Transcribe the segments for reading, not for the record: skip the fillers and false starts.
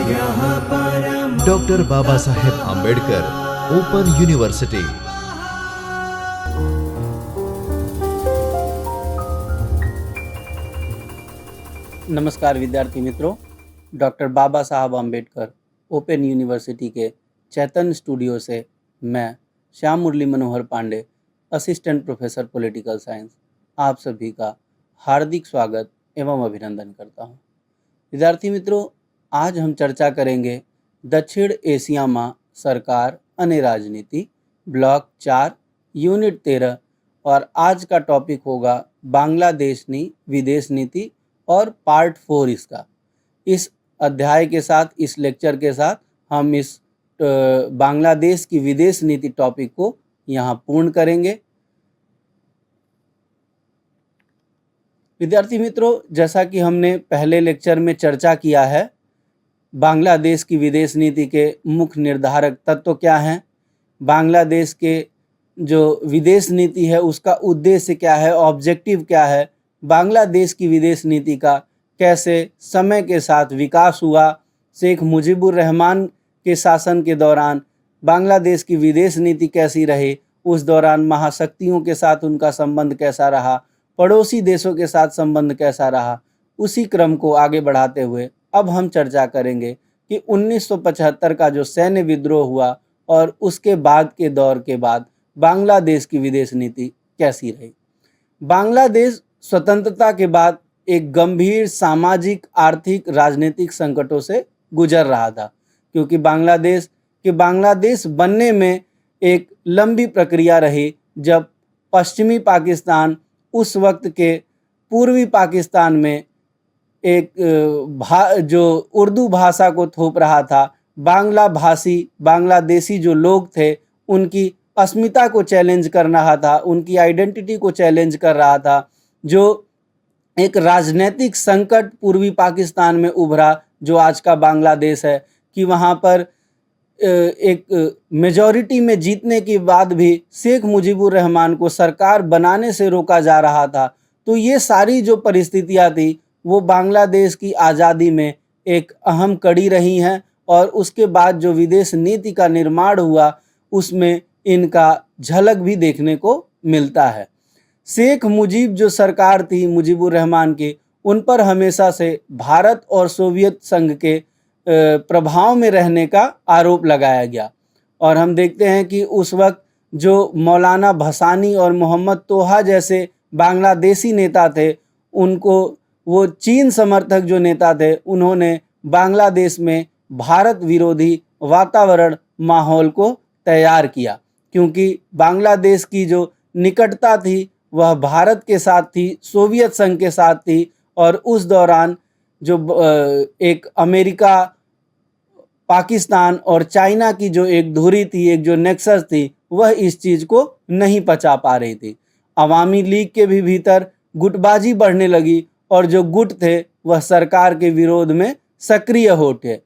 Doctor Baba Saheb Ambedkar open university. नमस्कार विद्यार्थी मित्रों, डॉक्टर बाबा साहब आंबेडकर ओपन यूनिवर्सिटी के चैतन्य स्टूडियो से मैं Shyam Murli Manohar Pandey, assistant professor political science, आप सभी का हार्दिक स्वागत एवं अभिनंदन करता हूं। विद्यार्थी मित्रों, आज हम चर्चा करेंगे दक्षिण एशिया में सरकार अने राजनीति, ब्लॉक 4, यूनिट 13, और आज का टॉपिक होगा बांग्लादेश नी विदेश नीति और पार्ट 4 इसका। इस अध्याय के साथ, इस लेक्चर के साथ हम इस बांग्लादेश की विदेश नीति टॉपिक को यहाँ पूर्ण करेंगे। विद्यार्थी मित्रों, जैसा कि हमने पहले लेक्चर में चर्चा किया है, बांग्लादेश की विदेश नीति के मुख्य निर्धारक तत्व क्या हैं, बांग्लादेश के जो विदेश नीति है उसका उद्देश्य क्या है, ऑब्जेक्टिव क्या है, बांग्लादेश की विदेश नीति का कैसे समय के साथ विकास हुआ, शेख मुजीबुर रहमान के शासन के दौरान बांग्लादेश की विदेश नीति कैसी रही, उस दौरान महाशक्तियों के साथ उनका संबंध कैसा रहा, पड़ोसी देशों के साथ संबंध कैसा रहा, उसी क्रम को आगे बढ़ाते हुए अब हम चर्चा करेंगे कि 1975 का जो सैन्य विद्रोह हुआ और उसके बाद के दौर के बाद बांग्लादेश की विदेश नीति कैसी रही। बांग्लादेश स्वतंत्रता के बाद एक गंभीर सामाजिक, आर्थिक, राजनीतिक संकटों से गुजर रहा था, क्योंकि बांग्लादेश बनने में एक लंबी प्रक्रिया रही। जब पश्चिमी पाकिस्तान उस वक्त के पूर्वी पाकिस्तान में एक जो उर्दू भाषा को थोप रहा था, बांग्ला भाषी बांग्लादेशी जो लोग थे उनकी अस्मिता को चैलेंज कर रहा था, उनकी आइडेंटिटी को चैलेंज कर रहा था। जो एक राजनीतिक संकट पूर्वी पाकिस्तान में उभरा, जो आज का बांग्लादेश है, कि वहाँ पर एक मेजॉरिटी में जीतने के बाद भी शेख मुजीबुर रहमान को सरकार बनाने से रोका जा रहा था। तो ये सारी जो परिस्थितियाँ थी वो बांग्लादेश की आज़ादी में एक अहम कड़ी रही हैं, और उसके बाद जो विदेश नीति का निर्माण हुआ उसमें इनका झलक भी देखने को मिलता है। शेख मुजीब जो सरकार थी मुजीबुर रहमान की, उन पर हमेशा से भारत और सोवियत संघ के प्रभाव में रहने का आरोप लगाया गया, और हम देखते हैं कि उस वक्त जो मौलाना भसानी और मोहम्मद तोहा जैसे बांग्लादेशी नेता थे, उनको वो चीन समर्थक जो नेता थे, उन्होंने बांग्लादेश में भारत विरोधी वातावरण माहौल को तैयार किया, क्योंकि बांग्लादेश की जो निकटता थी वह भारत के साथ थी, सोवियत संघ के साथ थी, और उस दौरान जो एक अमेरिका, पाकिस्तान और चाइना की जो एक धुरी थी, एक जो नेक्सस थी, वह इस चीज़ को नहीं पचा पा रही थी। अवामी लीग के भी भीतर गुटबाजी बढ़ने लगी, और जो गुट थे वह सरकार के विरोध में सक्रिय हो उठे।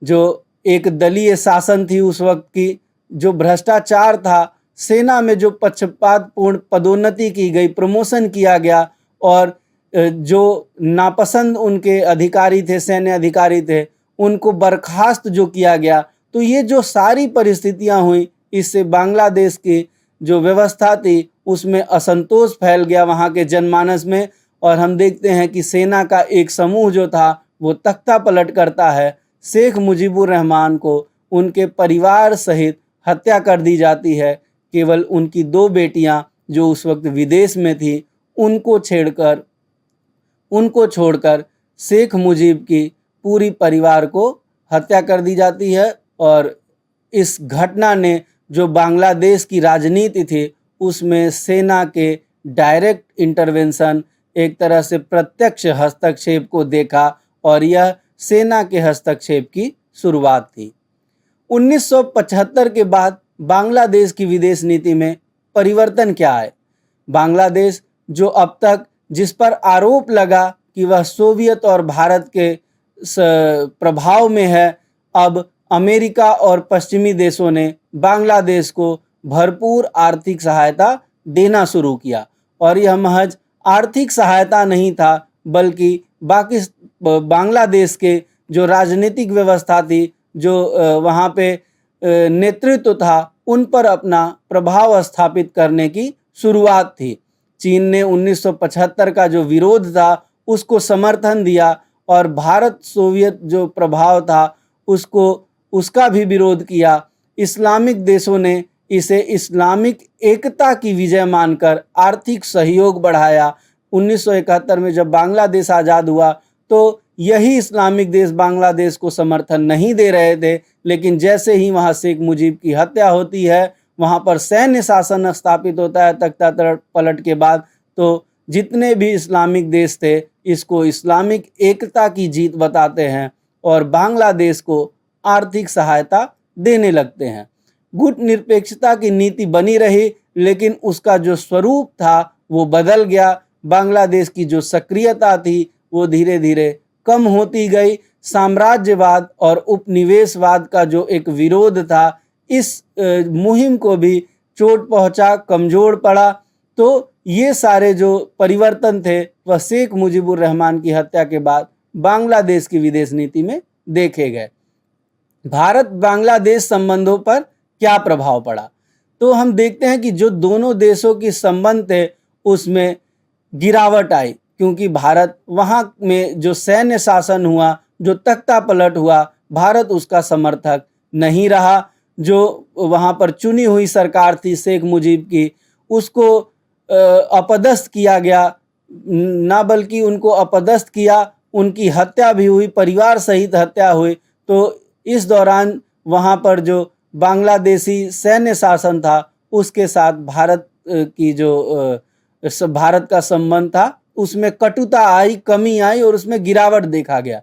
जो एक दलीय शासन थी उस वक्त की, जो भ्रष्टाचार था, सेना में जो पक्षपातपूर्ण पदोन्नति की गई, प्रमोशन किया गया, और जो नापसंद उनके अधिकारी थे, सैन्य अधिकारी थे, उनको बर्खास्त जो किया गया। तो ये जो सारी परिस्थितियां हुई, इससे बांग्लादेश की जो व्यवस्था थी उसमें असंतोष फैल गया वहाँ के जनमानस में, और हम देखते हैं कि सेना का एक समूह जो था वो तख्ता पलट करता है। शेख मुजीबुर रहमान को उनके परिवार सहित हत्या कर दी जाती है। केवल उनकी 2 बेटियां जो उस वक्त विदेश में थी, उनको छोड़कर शेख मुजीब की पूरी परिवार को हत्या कर दी जाती है। और इस घटना ने जो बांग्लादेश की राजनीति थी उसमें सेना के डायरेक्ट इंटरवेंशन, एक तरह से प्रत्यक्ष हस्तक्षेप को देखा, और यह सेना के हस्तक्षेप की शुरुआत थी। 1975 के बाद बांग्लादेश की विदेश नीति में परिवर्तन क्या है? बांग्लादेश जो अब तक जिस पर आरोप लगा कि वह सोवियत और भारत के प्रभाव में है, अब अमेरिका और पश्चिमी देशों ने बांग्लादेश को भरपूर आर्थिक सहायता देना शुरू किया। और यह महज आर्थिक सहायता नहीं था, बल्कि बांग्लादेश के जो राजनीतिक व्यवस्था थी, जो वहाँ पे नेतृत्व था, उन पर अपना प्रभाव स्थापित करने की शुरुआत थी। चीन ने 1975 का जो विरोध था उसको समर्थन दिया और भारत सोवियत जो प्रभाव था उसका भी विरोध किया। इस्लामिक देशों ने इसे इस्लामिक एकता की विजय मानकर आर्थिक सहयोग बढ़ाया। 1971 में जब बांग्लादेश आज़ाद हुआ तो यही इस्लामिक देश बांग्लादेश को समर्थन नहीं दे रहे थे, लेकिन जैसे ही वहाँ शेख मुजीब की हत्या होती है, वहाँ पर सैन्य शासन स्थापित होता है तख्ता पलट के बाद, तो जितने भी इस्लामिक देश थे इसको इस्लामिक एकता की जीत बताते हैं और बांग्लादेश को आर्थिक सहायता देने लगते हैं। गुट निरपेक्षता की नीति बनी रही, लेकिन उसका जो स्वरूप था वो बदल गया। बांग्लादेश की जो सक्रियता थी वो धीरे धीरे कम होती गई। साम्राज्यवाद और उपनिवेशवाद का जो एक विरोध था, इस मुहिम को भी चोट पहुंचा, कमजोर पड़ा। तो ये सारे जो परिवर्तन थे वह शेख मुजीबुर रहमान की हत्या के बाद बांग्लादेश की विदेश नीति में देखे गए। भारत बांग्लादेश संबंधों पर क्या प्रभाव पड़ा, तो हम देखते हैं कि जो दोनों देशों के संबंध थे उसमें गिरावट आई, क्योंकि भारत वहाँ में जो सैन्य शासन हुआ, जो तख्ता पलट हुआ, भारत उसका समर्थक नहीं रहा। जो वहाँ पर चुनी हुई सरकार थी शेख मुजीब की, उसको अपदस्थ किया गया, ना बल्कि उनको अपदस्थ किया, उनकी हत्या भी हुई, परिवार सहित हत्या हुई। तो इस दौरान वहाँ पर जो बांग्लादेशी सैन्य शासन था उसके साथ भारत की जो भारत का संबंध था उसमें कटुता आई, कमी आई और उसमें गिरावट देखा गया।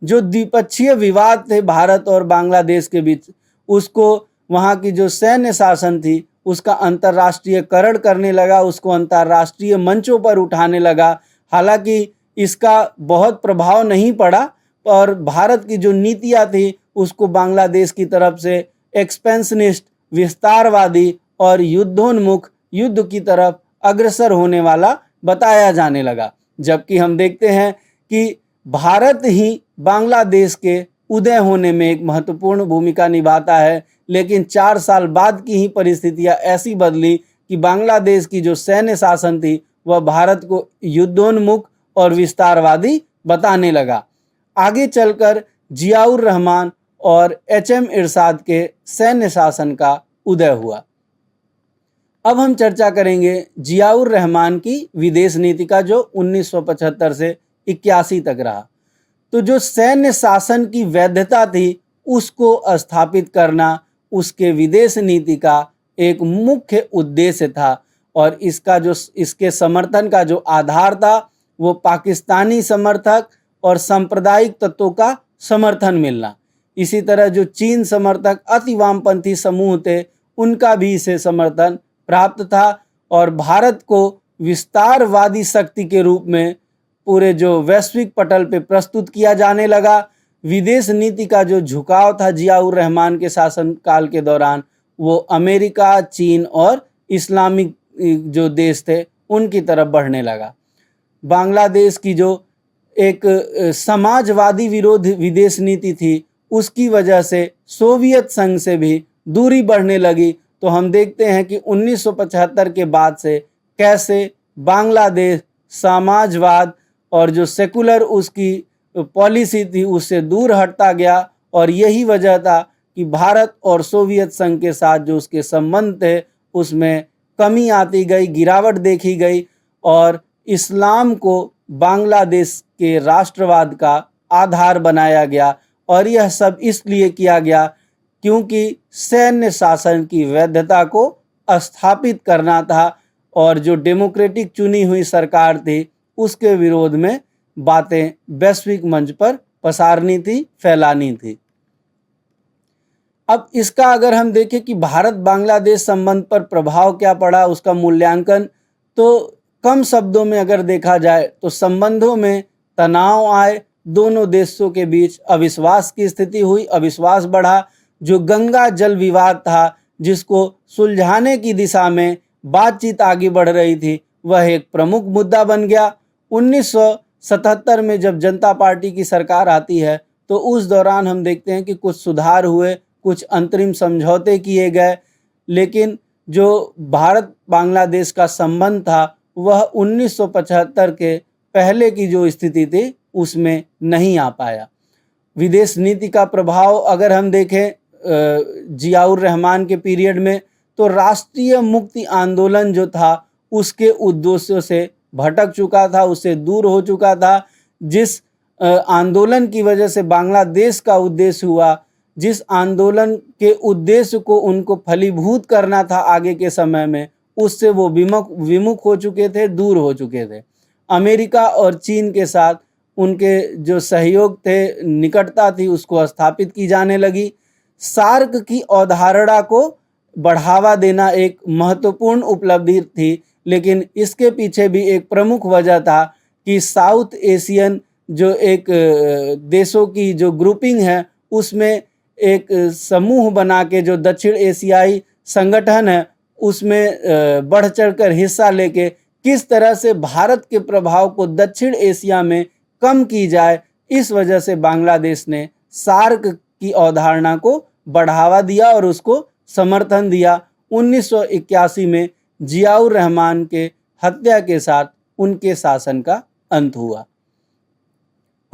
जो द्विपक्षीय विवाद थे भारत और बांग्लादेश के बीच, उसको वहाँ की जो सैन्य शासन थी उसका अंतर्राष्ट्रीयकरण करने लगा, उसको अंतर्राष्ट्रीय मंचों पर उठाने लगा। हालांकि इसका बहुत प्रभाव नहीं पड़ा और भारत की जो नीतियाँ थी उसको बांग्लादेश की तरफ से एक्सपेंशनिस्ट, विस्तारवादी और युद्धोन्मुख, युद्ध की तरफ अग्रसर होने वाला बताया जाने लगा। जबकि हम देखते हैं कि भारत ही बांग्लादेश के उदय होने में एक महत्वपूर्ण भूमिका निभाता है, लेकिन 4 साल बाद की ही परिस्थितियां ऐसी बदली कि बांग्लादेश की जो सैन्य शासन थी वह भारत को युद्धोन्मुख और विस्तारवादी बताने लगा। आगे चलकर जियाउर रहमान और एचएम इरशाद के सैन्य शासन का उदय हुआ। अब हम चर्चा करेंगे जियाउर रहमान की विदेश नीति का, जो 1975 से 81 तक रहा। तो जो सैन्य शासन की वैधता थी उसको स्थापित करना उसके विदेश नीति का एक मुख्य उद्देश्य था और इसके समर्थन का जो आधार था वो पाकिस्तानी समर्थक और सांप्रदायिक तत्वों का समर्थन मिलना। इसी तरह जो चीन समर्थक अति वामपंथी समूह थे उनका भी इसे समर्थन प्राप्त था और भारत को विस्तारवादी शक्ति के रूप में पूरे जो वैश्विक पटल पे प्रस्तुत किया जाने लगा। विदेश नीति का जो झुकाव था जियाउर रहमान के शासनकाल के दौरान वो अमेरिका, चीन और इस्लामिक जो देश थे उनकी तरफ बढ़ने लगा। बांग्लादेश की जो एक समाजवादी विरोध विदेश नीति थी उसकी वजह से सोवियत संघ से भी दूरी बढ़ने लगी। तो हम देखते हैं कि 1975 के बाद से कैसे बांग्लादेश समाजवाद और जो सेकुलर उसकी पॉलिसी थी उससे दूर हटता गया और यही वजह था कि भारत और सोवियत संघ के साथ जो उसके संबंध थे उसमें कमी आती गई, गिरावट देखी गई और इस्लाम को बांग्लादेश के राष्ट्रवाद का आधार बनाया गया। और यह सब इसलिए किया गया क्योंकि सैन्य शासन की वैधता को स्थापित करना था और जो डेमोक्रेटिक चुनी हुई सरकार थी उसके विरोध में बातें वैश्विक मंच पर पसारनी थी, फैलानी थी। अब इसका अगर हम देखें कि भारत बांग्लादेश संबंध पर प्रभाव क्या पड़ा, उसका मूल्यांकन, तो कम शब्दों में अगर देखा जाए तो संबंधों में तनाव आए, दोनों देशों के बीच अविश्वास की स्थिति हुई, अविश्वास बढ़ा। जो गंगा जल विवाद था जिसको सुलझाने की दिशा में बातचीत आगे बढ़ रही थी वह एक प्रमुख मुद्दा बन गया। 1977 में जब जनता पार्टी की सरकार आती है तो उस दौरान हम देखते हैं कि कुछ सुधार हुए, कुछ अंतरिम समझौते किए गए, लेकिन जो भारत बांग्लादेश का संबंध था वह 1975 के पहले की जो स्थिति थी उसमें नहीं आ पाया। विदेश नीति का प्रभाव अगर हम देखें जियाउर रहमान के पीरियड में, तो राष्ट्रीय मुक्ति आंदोलन जो था उसके उद्देश्यों से भटक चुका था, उससे दूर हो चुका था। जिस आंदोलन की वजह से बांग्लादेश का उद्देश्य हुआ, जिस आंदोलन के उद्देश्य को उनको फलीभूत करना था आगे के समय में, उससे वो विमुख हो चुके थे, दूर हो चुके थे। अमेरिका और चीन के साथ उनके जो सहयोग थे, निकटता थी, उसको स्थापित की जाने लगी। सार्क की अवधारणा को बढ़ावा देना एक महत्वपूर्ण उपलब्धि थी, लेकिन इसके पीछे भी एक प्रमुख वजह था कि साउथ एशियन जो एक देशों की जो ग्रुपिंग है उसमें एक समूह बना के जो दक्षिण एशियाई संगठन है उसमें बढ़ चढ़कर हिस्सा लेके किस तरह से भारत के प्रभाव को दक्षिण एशिया में कम की जाए, इस वजह से बांग्लादेश ने सार्क की अवधारणा को बढ़ावा दिया और उसको समर्थन दिया। 1981 में जियाउर रहमान के हत्या के साथ उनके शासन का अंत हुआ।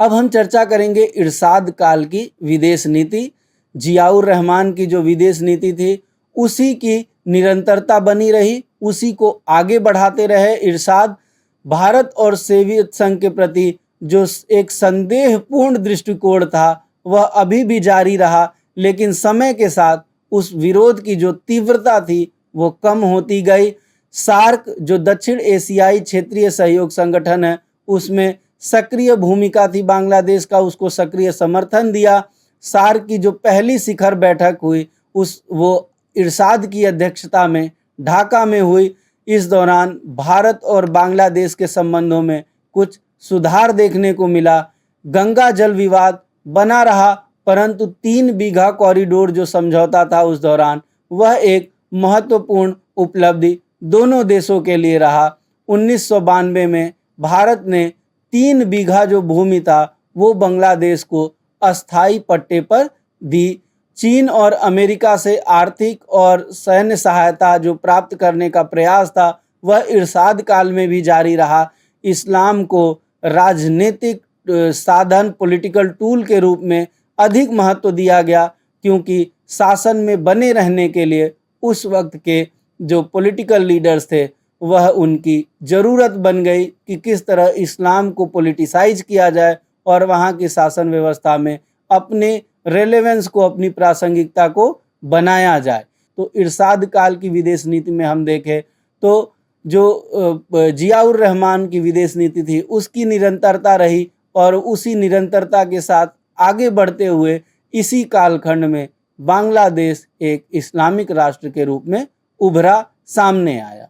अब हम चर्चा करेंगे इरशाद काल की विदेश नीति। जियाउर रहमान की जो विदेश नीति थी उसी की निरंतरता बनी रही, उसी को आगे बढ़ाते रहे। इरशाद भारत और सोवियत संघ के प्रति जो एक संदेहपूर्ण दृष्टिकोण था वह अभी भी जारी रहा, लेकिन समय के साथ उस विरोध की जो तीव्रता थी वो कम होती गई। सार्क जो दक्षिण एशियाई क्षेत्रीय सहयोग संगठन है उसमें सक्रिय भूमिका थी बांग्लादेश का, उसको सक्रिय समर्थन दिया। सार्क की जो पहली शिखर बैठक हुई वो इरशाद की अध्यक्षता में ढाका में हुई। इस दौरान भारत और बांग्लादेश के संबंधों में कुछ सुधार देखने को मिला। गंगा जल विवाद बना रहा, परंतु 3 बीघा कॉरिडोर जो समझौता था उस दौरान वह एक महत्वपूर्ण उपलब्धि दोनों देशों के लिए रहा। 1992 में भारत ने 3 बीघा जो भूमि था वो बांग्लादेश को अस्थाई पट्टे पर दी। चीन और अमेरिका से आर्थिक और सैन्य सहायता जो प्राप्त करने का प्रयास था वह इरशाद काल में भी जारी रहा। इस्लाम को राजनीतिक साधन, पॉलिटिकल टूल के रूप में अधिक महत्व दिया गया, क्योंकि शासन में बने रहने के लिए उस वक्त के जो पॉलिटिकल लीडर्स थे वह उनकी ज़रूरत बन गई कि किस तरह इस्लाम को पॉलिटिसाइज किया जाए और वहाँ की शासन व्यवस्था में अपने रेलेवेंस को, अपनी प्रासंगिकता को बनाया जाए। तो इरशाद काल की विदेश नीति में हम देखें तो जो जियाउर रहमान की विदेश नीति थी उसकी निरंतरता रही और उसी निरंतरता के साथ आगे बढ़ते हुए इसी कालखंड में बांग्लादेश एक इस्लामिक राष्ट्र के रूप में उभरा, सामने आया।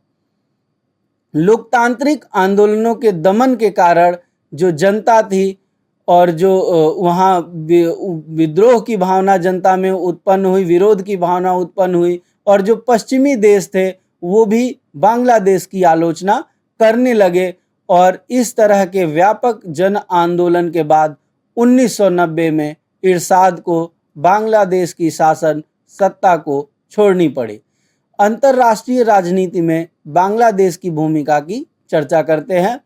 लोकतांत्रिक आंदोलनों के दमन के कारण जो जनता थी और जो वहाँ विद्रोह की भावना जनता में उत्पन्न हुई, विरोध की भावना उत्पन्न हुई, और जो पश्चिमी देश थे वो भी बांग्लादेश की आलोचना करने लगे। और इस तरह के व्यापक जन आंदोलन के बाद 1990 में इरशाद को बांग्लादेश की शासन सत्ता को छोड़नी पड़ी। अंतर्राष्ट्रीय राजनीति में बांग्लादेश की भूमिका की चर्चा करते हैं।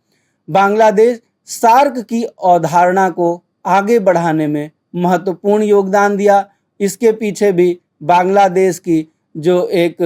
बांग्लादेश सार्क की अवधारणा को आगे बढ़ाने में महत्वपूर्ण योगदान दिया। इसके पीछे भी बांग्लादेश की जो एक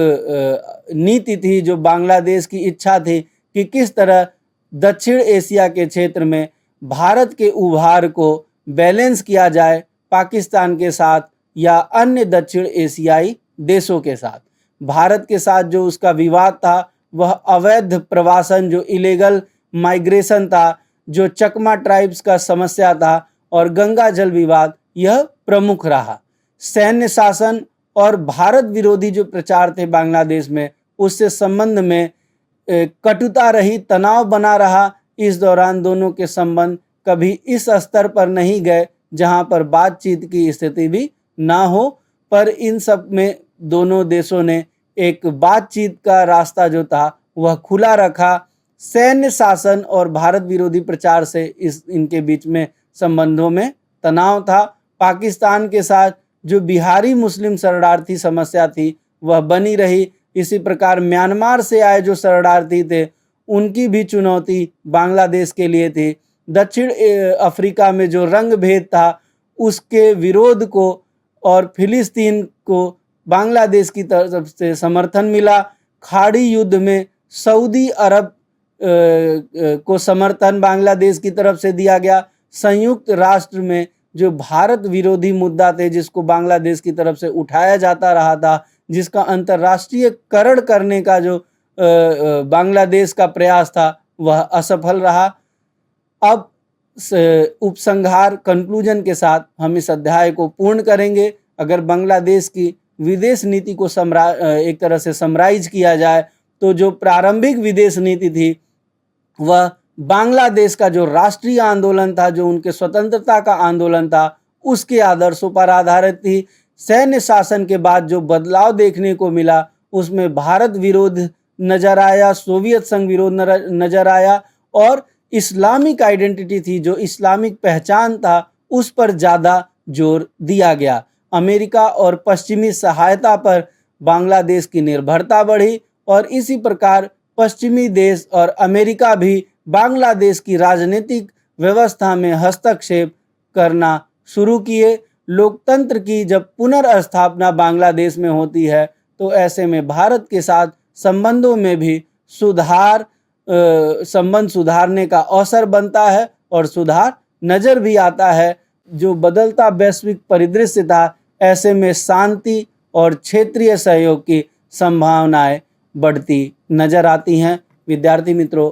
नीति थी, जो बांग्लादेश की इच्छा थी कि किस तरह दक्षिण एशिया के क्षेत्र में भारत के उभार को बैलेंस किया जाए पाकिस्तान के साथ या अन्य दक्षिण एशियाई देशों के साथ। भारत के साथ जो उसका विवाद था वह अवैध प्रवासन, जो इलीगल माइग्रेशन था, जो चकमा ट्राइब्स का समस्या था, और गंगा जल विवाद, यह प्रमुख रहा। सैन्य शासन और भारत विरोधी जो प्रचार थे बांग्लादेश में, उससे संबंध में कटुता रही, तनाव बना रहा। इस दौरान दोनों के संबंध कभी इस स्तर पर नहीं गए जहां पर बातचीत की स्थिति भी ना हो, पर इन सब में दोनों देशों ने एक बातचीत का रास्ता जो था वह खुला रखा। सैन्य शासन और भारत विरोधी प्रचार से इनके बीच में संबंधों में तनाव था, पाकिस्तान के साथ जो बिहारी मुस्लिम शरणार्थी समस्या थी वह बनी रही। इसी प्रकार म्यांमार से आए जो शरणार्थी थे उनकी भी चुनौती बांग्लादेश के लिए थी। दक्षिण अफ्रीका में जो रंग भेद था उसके विरोध को और फिलिस्तीन को बांग्लादेश की तरफ से समर्थन मिला। खाड़ी युद्ध में सऊदी अरब को समर्थन बांग्लादेश की तरफ से दिया गया। संयुक्त राष्ट्र में जो भारत विरोधी मुद्दा थे जिसको बांग्लादेश की तरफ से उठाया जाता रहा था, जिसका अंतर्राष्ट्रीयकरण करने का जो बांग्लादेश का प्रयास था वह असफल रहा। अब उपसंहार कंक्लूजन के साथ हम इस अध्याय को पूर्ण करेंगे। अगर बांग्लादेश की विदेश नीति को एक तरह से समराइज किया जाए तो जो प्रारंभिक विदेश नीति थी वह बांग्लादेश का जो राष्ट्रीय आंदोलन था, जो उनके स्वतंत्रता का आंदोलन था, उसके आदर्शों पर आधारित थी। सैन्य शासन के बाद जो बदलाव देखने को मिला उसमें भारत विरोध नजर आया, सोवियत संघ विरोध नजर आया और इस्लामिक आइडेंटिटी थी, जो इस्लामिक पहचान था, उस पर ज़्यादा जोर दिया गया। अमेरिका और पश्चिमी सहायता पर बांग्लादेश की निर्भरता बढ़ी और इसी प्रकार पश्चिमी देश और अमेरिका भी बांग्लादेश की राजनीतिक व्यवस्था में हस्तक्षेप करना शुरू किए। लोकतंत्र की जब पुनर्स्थापना बांग्लादेश में होती है तो ऐसे में भारत के साथ संबंधों में भी संबंध सुधारने का अवसर बनता है और सुधार नज़र भी आता है। जो बदलता वैश्विक परिदृश्य था, ऐसे में शांति और क्षेत्रीय सहयोग की संभावनाएं बढ़ती नजर आती हैं। विद्यार्थी मित्रों,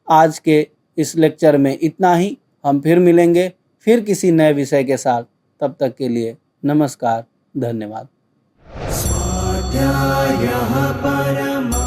आज के इस लेक्चर में इतना ही। हम फिर मिलेंगे फिर किसी नए विषय के साथ। तब तक के लिए नमस्कार, धन्यवाद। स्वाध्यायः परमः